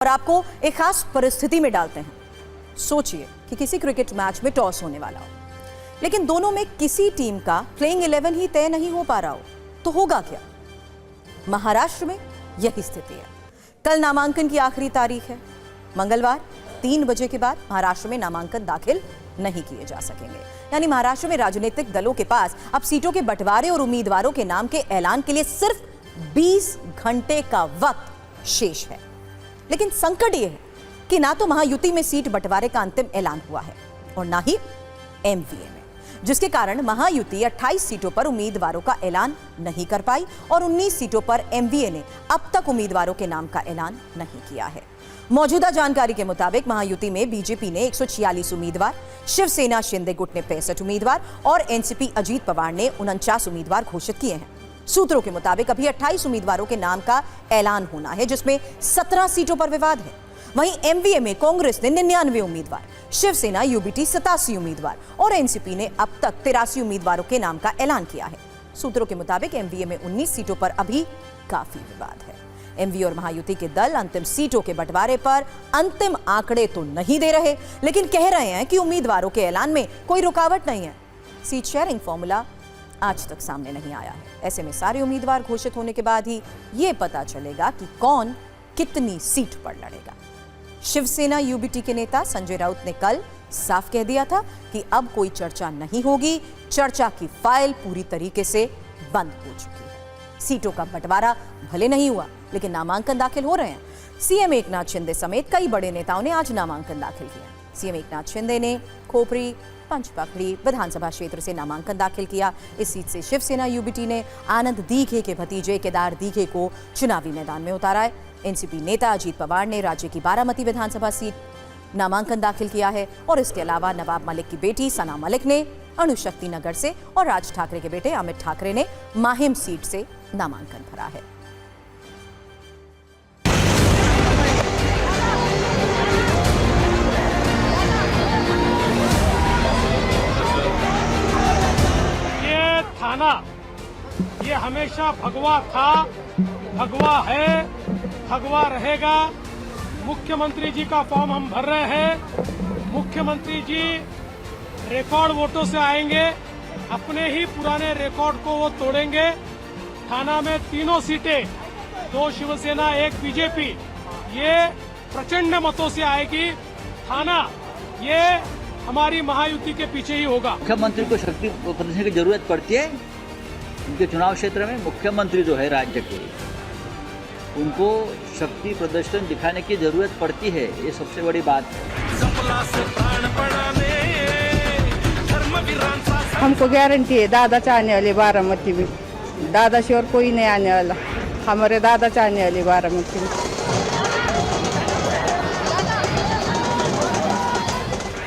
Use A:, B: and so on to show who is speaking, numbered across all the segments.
A: और आपको एक खास परिस्थिति में डालते हैं। सोचिए कि किसी क्रिकेट मैच में टॉस होने वाला हो, लेकिन दोनों में किसी टीम का प्लेइंग 11 ही तय नहीं हो पा रहा हो, तो होगा क्या? महाराष्ट्र में यही स्थिति है। कल नामांकन की आखिरी तारीख है। मंगलवार 3 बजे के बाद महाराष्ट्र में नामांकन दाखिल नहीं किए जा सकेंगे। यानी महाराष्ट्र में राजनीतिक दलों के पास अब सीटों के बंटवारे और उम्मीदवारों के नाम के ऐलान के लिए सिर्फ 20 घंटे का वक्त शेष है। लेकिन संकट यह है कि ना तो महायुति में सीट बंटवारे का अंतिम ऐलान हुआ है और ना ही एमवीए में, जिसके कारण महायुति 28 सीटों पर उम्मीदवारों का ऐलान नहीं कर पाई और 19 सीटों पर एमवीए ने अब तक उम्मीदवारों के नाम का ऐलान नहीं किया है। मौजूदा जानकारी के मुताबिक महायुति में बीजेपी ने 146 उम्मीदवार, शिवसेना शिंदे गुट ने 65 उम्मीदवार और एनसीपी अजीत पवार ने 49 उम्मीदवार घोषित किए हैं। सूत्रों के मुताबिक अभी 28 उम्मीदवारों के नाम का ऐलान होना है, जिसमें 17 सीटों पर विवाद है। वहीं एमवीए में कांग्रेस ने 99 उम्मीदवार, शिवसेना यूबीटी 87 उम्मीदवार और एनसीपी ने अब तक 83 उम्मीदवारों के नाम का ऐलान किया है। सूत्रों के मुताबिक एमवीए में 19 सीटों पर अभी काफी विवाद है। एमवीए और महायुति के दल अंतिम सीटों के बंटवारे पर अंतिम आंकड़े तो नहीं दे रहे, लेकिन कह रहे हैं कि उम्मीदवारों के ऐलान में कोई रुकावट नहीं है। सीट शेयरिंग फॉर्मूला आज तक सामने नहीं आया है। ऐसे में सारे उम्मीदवार घोषित होने के बाद ही यह पता चलेगा कि कौन कितनी सीट पर लड़ेगा। शिवसेना यूबीटी के नेता संजय राउत ने कल साफ कह दिया था कि अब कोई चर्चा नहीं होगी, चर्चा की फाइल पूरी तरीके से बंद हो चुकी है। सीटों का बंटवारा भले नहीं हुआ, लेकिन नामांकन दाखिल हो रहे हैं। सीएम एकनाथ शिंदे समेत कई बड़े नेताओं ने आज नामांकन दाखिल किया। सीएम एकनाथ शिंदे ने खोपरी, पंचपखड़ी विधानसभा क्षेत्र से नामांकन दाखिल किया। इस सीट से शिवसेना यूबीटी ने आनंद दीघे के भतीजे केदार दीघे को चुनावी मैदान में उतारा है। एनसीपी नेता अजीत पवार ने राज्य की बारामती विधानसभा सीट नामांकन दाखिल किया है और इसके अलावा नवाब मलिक की बेटी सना मलिक ने अणुशक्ति नगर से और राज ठाकरे के बेटे अमित ठाकरे ने माहिम सीट से नामांकन भरा है।
B: ये थाना ये हमेशा भगवा था, भगवा है, भगवा रहेगा। मुख्यमंत्री जी का फॉर्म हम भर रहे हैं। मुख्यमंत्री जी रिकॉर्ड वोटों से आएंगे, अपने ही पुराने रिकॉर्ड को वो तोड़ेंगे। थाना में 3 सीटें, 2 शिवसेना 1 बीजेपी, ये प्रचंड मतों से आएगी। थाना ये हमारी महायुति के पीछे ही होगा।
C: मुख्यमंत्री को शक्ति प्रदर्शन की जरूरत पड़ती है। उनके चुनाव क्षेत्र में मुख्यमंत्री जो है राज्य के, उनको शक्ति प्रदर्शन दिखाने की जरूरत पड़ती है। ये सबसे बड़ी बात है।
D: हमको गारंटी है दादा चाहने वाले बारामती में, दादा से और कोई नहीं आने वाला। हमारे दादा चाहने वाले बारामती में।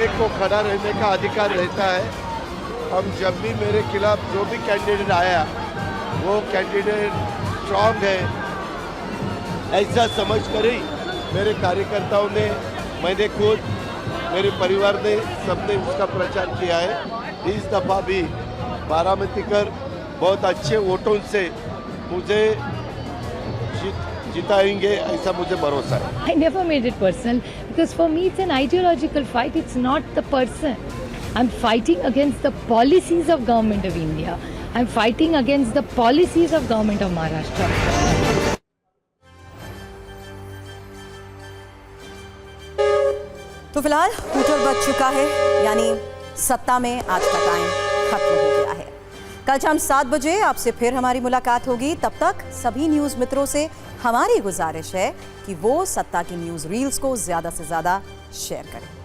E: एक को खड़ा रहने का अधिकार रहता है। हम जब भी मेरे खिलाफ जो भी कैंडिडेट आया, वो कैंडिडेट स्ट्रॉन्ग है ऐसा समझ कर ही मेरे कार्यकर्ताओं ने, मैंने खुद, मेरे परिवार ने, सबने उसका प्रचार किया है। इस दफा भी बारामती कर बहुत अच्छे वोटों से मुझे जिताएंगे, ऐसा मुझे भरोसा है।
F: I never made it personal because for me it's an ideological fight. It's not the person. I'm fighting against the policies of government of India. I'm fighting against the policies of government of Maharashtra.
A: तो फिलहाल hooter बच चुका है, यानी सत्ता में आज का टाइम खत्म हो गया है। कल शाम 7 बजे आपसे फिर हमारी मुलाकात होगी। तब तक सभी न्यूज़ मित्रों से हमारी गुजारिश है कि वो सत्ता की न्यूज़ रील्स को ज़्यादा से ज़्यादा शेयर करें।